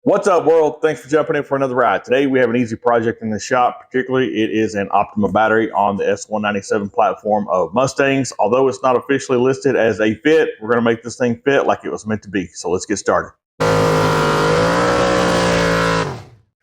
What's up, world? Thanks for jumping in for another ride. Today we have an easy project in the shop. Particularly, it is an Optima battery on the S197 platform of Mustangs. Although it's not officially listed as a fit, we're going to make this thing fit like it was meant to be. So let's get started.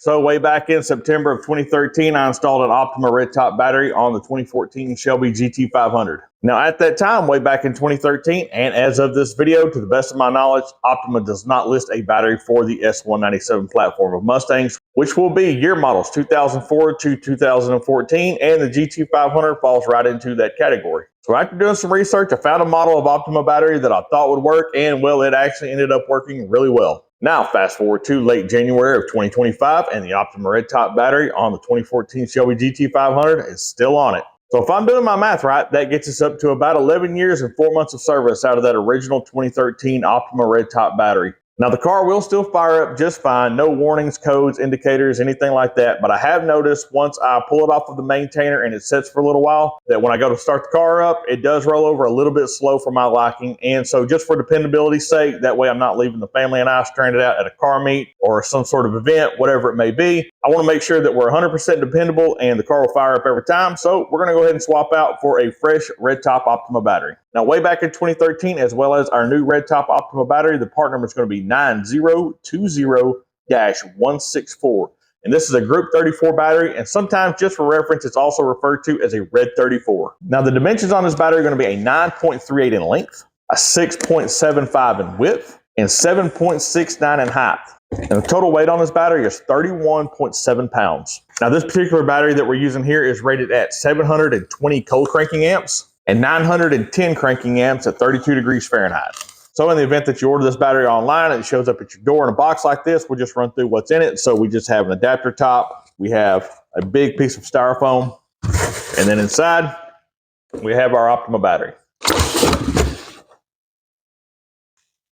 So way back in September of 2013, I installed an Optima RedTop battery on the 2014 Shelby GT500. Now at that time, way back in 2013, and as of this video, to the best of my knowledge, Optima does not list a battery for the S197 platform of Mustangs, which will be year models 2004 to 2014, and the GT500 falls right into that category. So after doing some research, I found a model of Optima battery that I thought would work, and well, it actually ended up working really well. Now, fast forward to late January of 2025, and the Optima RedTop battery on the 2014 Shelby GT500 is still on it. So if I'm doing my math right, that gets us up to about 11 years and 4 months of service out of that original 2013 Optima RedTop battery. Now, the car will still fire up just fine. No warnings, codes, indicators, anything like that. But I have noticed once I pull it off of the maintainer and it sits for a little while, that when I go to start the car up, it does roll over a little bit slow for my liking. And so just for dependability's sake, that way I'm not leaving the family and I stranded out at a car meet or some sort of event, whatever it may be. I want to make sure that we're 100% dependable and the car will fire up every time. So we're going to go ahead and swap out for a fresh RedTop Optima battery. Now, way back in 2013, as well as our new RedTop Optima battery, the part number is going to be 9020-164. And this is a Group 34 battery, and sometimes, just for reference, it's also referred to as a Red 34. Now, the dimensions on this battery are going to be a 9.38 in length, a 6.75 in width, and 7.69 in height. And the total weight on this battery is 31.7 pounds. Now, this particular battery that we're using here is rated at 720 cold cranking amps and 910 cranking amps at 32 degrees Fahrenheit. So in the event that you order this battery online and it shows up at your door in a box like this, we'll just run through what's in it. So we just have an adapter top, we have a big piece of styrofoam, and then inside we have our Optima battery.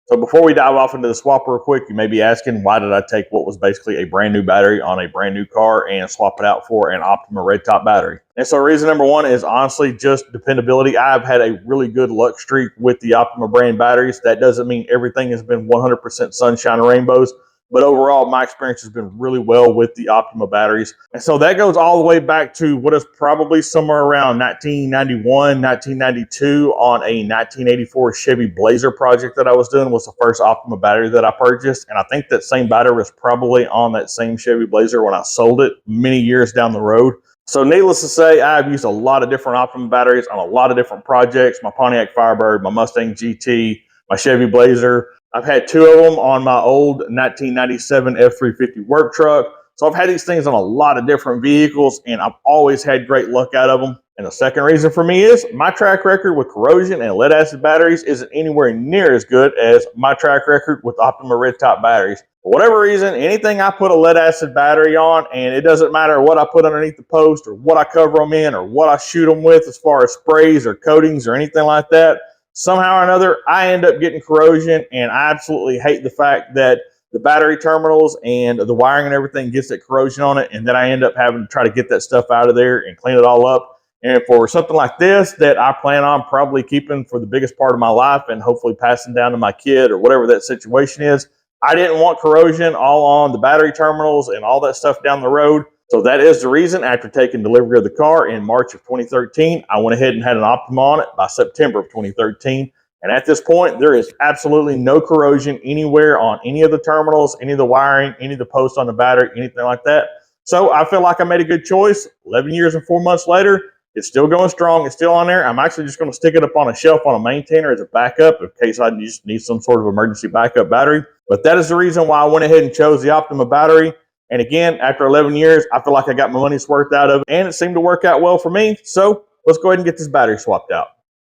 So before we dive off into the swap real quick, you may be asking, why did I take what was basically a brand new battery on a brand new car and swap it out for an Optima RedTop battery? And so reason number one is honestly just dependability. I've had a really good luck streak with the Optima brand batteries. That doesn't mean everything has been 100% sunshine and rainbows, but overall, my experience has been really well with the Optima batteries. And so that goes all the way back to what is probably somewhere around 1991, 1992 on a 1984 Chevy Blazer project that I was doing was the first Optima battery that I purchased. And I think that same battery was probably on that same Chevy Blazer when I sold it many years down the road. So needless to say, I've used a lot of different Optima batteries on a lot of different projects, my Pontiac Firebird, my Mustang GT, my Chevy Blazer. I've had two of them on my old 1997 F350 work truck. So I've had these things on a lot of different vehicles, and I've always had great luck out of them. And the second reason for me is my track record with corrosion and lead acid batteries isn't anywhere near as good as my track record with Optima RedTop batteries. For whatever reason, anything I put a lead acid battery on, and it doesn't matter what I put underneath the post or what I cover them in or what I shoot them with as far as sprays or coatings or anything like that, somehow or another, I end up getting corrosion, and I absolutely hate the fact that the battery terminals and the wiring and everything gets that corrosion on it, and then I end up having to try to get that stuff out of there and clean it all up. And for something like this that I plan on probably keeping for the biggest part of my life and hopefully passing down to my kid or whatever that situation is, I didn't want corrosion all on the battery terminals and all that stuff down the road. So that is the reason, after taking delivery of the car in March of 2013, I went ahead and had an Optima on it by September of 2013. And at this point, there is absolutely no corrosion anywhere on any of the terminals, any of the wiring, any of the posts on the battery, anything like that. So I feel like I made a good choice. 11 years and 4 months later, it's still going strong. It's still on there. I'm actually just going to stick it up on a shelf on a maintainer as a backup in case I just need some sort of emergency backup battery. But that is the reason why I went ahead and chose the Optima battery. And again, after 11 years, I feel like I got my money's worth out of it, and it seemed to work out well for me. So let's go ahead and get this battery swapped out.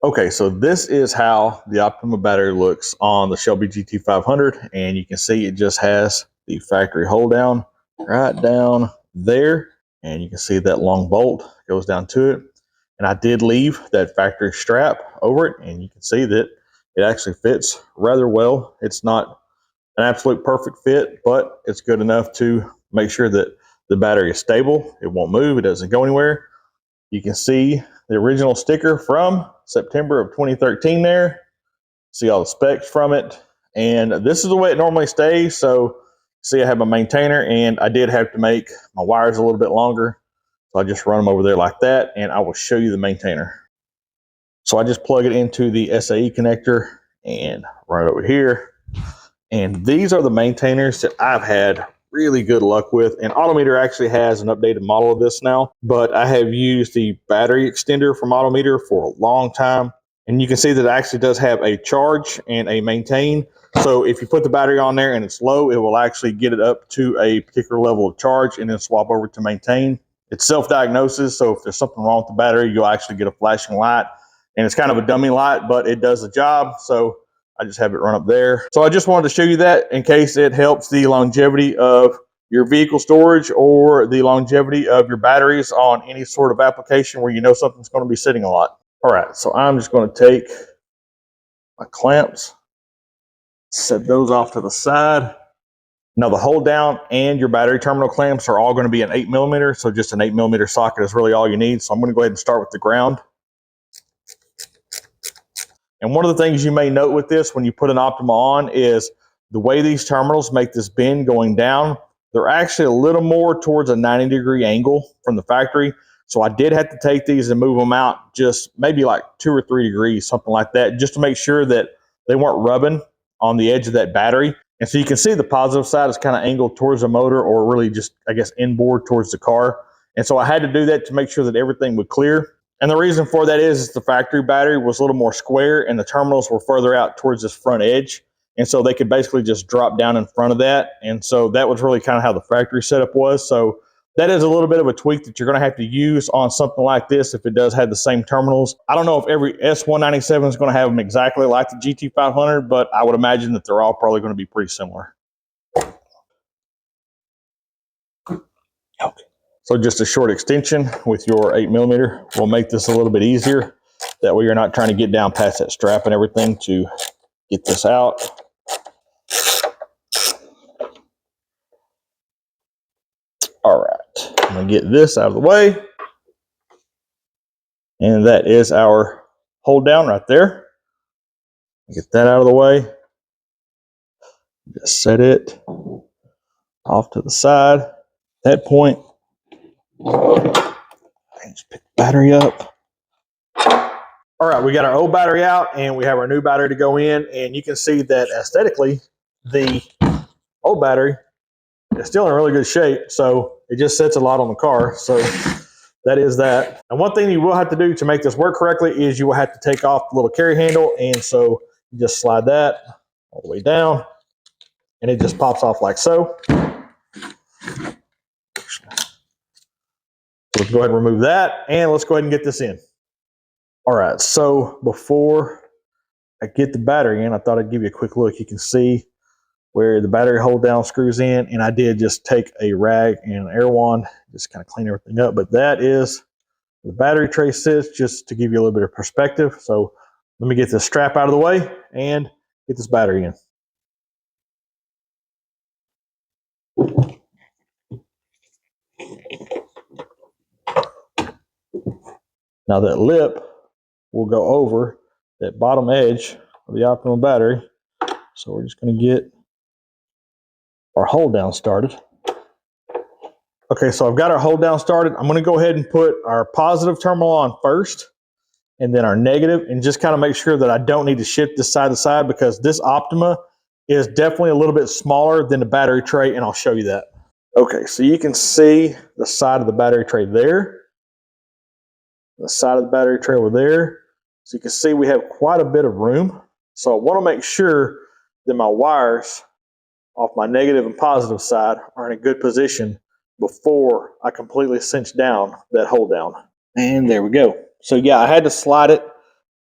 Okay, so this is how the Optima battery looks on the Shelby GT500, and you can see it just has the factory hold down right down there, and you can see that long bolt goes down to it. And I did leave that factory strap over it, and you can see that it actually fits rather well. It's not an absolute perfect fit, but it's good enough to make sure that the battery is stable. It won't move. It doesn't go anywhere. You can see the original sticker from September of 2013 there. See all the specs from it. And this is the way it normally stays. So See, I have my maintainer, and I did have to make my wires a little bit longer. So I just run them over there like that, and I will show you the maintainer. So I just plug it into the SAE connector and run it over here. And these are the maintainers that I've had really good luck with. And Autometer actually has an updated model of this now, but I have used the battery extender from Autometer for a long time. And you can see that it actually does have a charge and a maintain. So if you put the battery on there and it's low, it will actually get it up to a particular level of charge and then swap over to maintain. It's self-diagnosis, so if there's something wrong with the battery, you'll actually get a flashing light. And it's kind of a dummy light, but it does the job. So I just have it run up there. So I just wanted to show you that in case it helps the longevity of your vehicle storage or the longevity of your batteries on any sort of application where you know something's going to be sitting a lot. All right, so I'm just going to take my clamps, set those off to the side. Now the hold down and your battery terminal clamps are all going to be an 8mm, so just an 8mm socket is really all you need. So I'm going to go ahead and start with the ground. And one of the things you may note with this when you put an Optima on is the way these terminals make this bend going down, they're actually a little more towards a 90-degree angle from the factory. So I did have to take these and move them out just maybe like 2 or 3 degrees, something like that, just to make sure that they weren't rubbing on the edge of that battery. And so you can see the positive side is kind of angled towards the motor, or really just, I guess, inboard towards the car. And so I had to do that to make sure that everything would clear. And the reason for that is the factory battery was a little more square and the terminals were further out towards this front edge. And so they could basically just drop down in front of that. And so that was really kind of how the factory setup was. So that is a little bit of a tweak that you're going to have to use on something like this if it does have the same terminals. I don't know if every S197 is going to have them exactly like the GT500, but I would imagine that they're all probably going to be pretty similar. Okay. So just a short extension with your 8mm will make this a little bit easier. That way you're not trying to get down past that strap and everything to get this out. All right, I'm gonna get this out of the way. And that is our hold down right there. Get that out of the way. Just set it off to the side. At that point, just pick the battery up. All right, we got our old battery out and we have our new battery to go in. And you can see that aesthetically, the old battery is still in really good shape. So it just sits a lot on the car. So that is that. And one thing you will have to do to make this work correctly is you will have to take off the little carry handle. And so you just slide that all the way down and it just pops off like so. Let's go ahead and remove that and let's go ahead and get this in. All right, so before I get the battery in, I thought I'd give you a quick look. You can see where the battery hold down screws in, and I did just take a rag and an air wand, just kind of clean everything up. But that is where the battery tray sits, just to give you a little bit of perspective. So let me get this strap out of the way and get this battery in. Now that lip will go over that bottom edge of the Optima battery. So we're just going to get our hold down started. Okay, so I've got our hold down started. I'm going to go ahead and put our positive terminal on first and then our negative, and just kind of make sure that I don't need to shift this side to side, because this Optima is definitely a little bit smaller than the battery tray, and I'll show you that. Okay, so you can see the side of the battery tray there, the side of the battery tray over there. So you can see we have quite a bit of room. So I want to make sure that my wires off my negative and positive side are in a good position before I completely cinch down that hold down. And there we go. So yeah, I had to slide it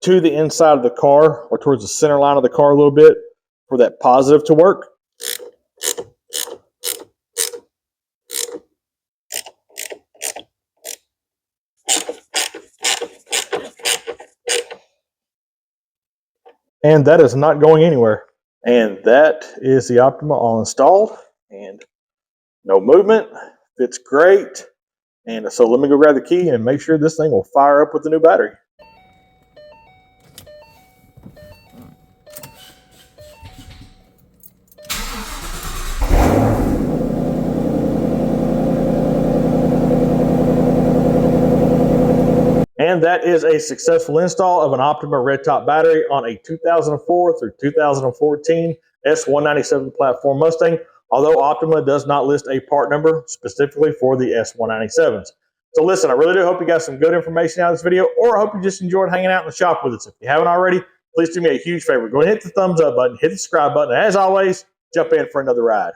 to the inside of the car, or towards the center line of the car a little bit, for that positive to work. And that is not going anywhere. And that is the Optima all installed, and no movement, fits great. And so let me go grab the key and make sure this thing will fire up with the new battery. And that is a successful install of an Optima RedTop battery on a 2004 through 2014 S197 platform Mustang, although Optima does not list a part number specifically for the S197s. So listen, I really do hope you got some good information out of this video, or I hope you just enjoyed hanging out in the shop with us. If you haven't already, please do me a huge favor. Go ahead and hit the thumbs up button, hit the subscribe button, and as always, jump in for another ride.